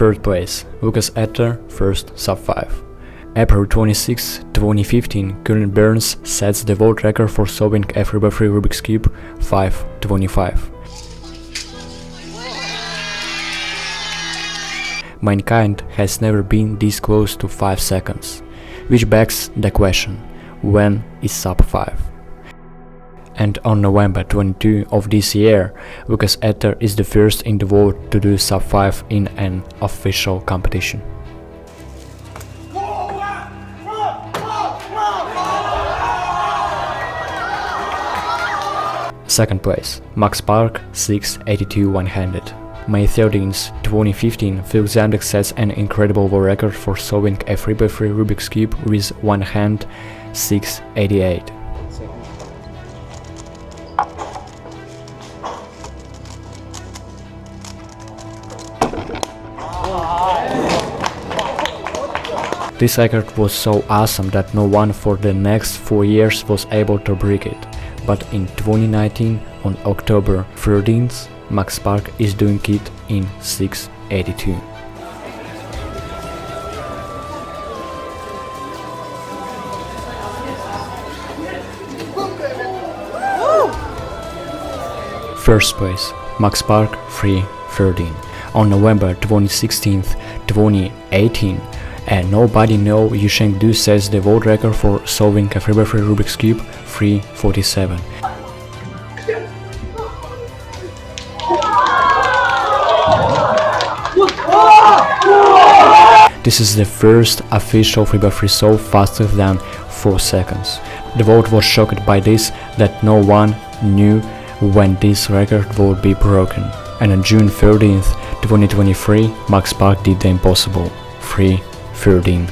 Third place, Lucas Etter, first sub-5. April 26, 2015, Cullen Burns sets the world record for solving a 3x3 Rubik's Cube 5:25. Mankind has never been this close to 5 seconds, which begs the question, when is sub 5? And on November 22 of this year, Lucas Etter is the first in the world to do sub 5 in an official competition. Second place, Max Park, 6:82 one-handed. May 13, 2015, Phil Zandex sets an incredible world record for solving a 3x3 Rubik's Cube with one hand, 6:88. This record was so awesome that no one for the next 4 years was able to break it. But in 2019, on October 13th, Max Park is doing it in 6:82. First place, Max Park, 3:13. On November 26, 2018, and nobody know Yusheng Du sets the world record for solving a 3x3 Rubik's Cube 3:47. This is the first official 3x3 solve faster than 4 seconds. The world was shocked by this, that no one knew when this record would be broken. And on June 13th, 2023, Max Park did the impossible, 3:13.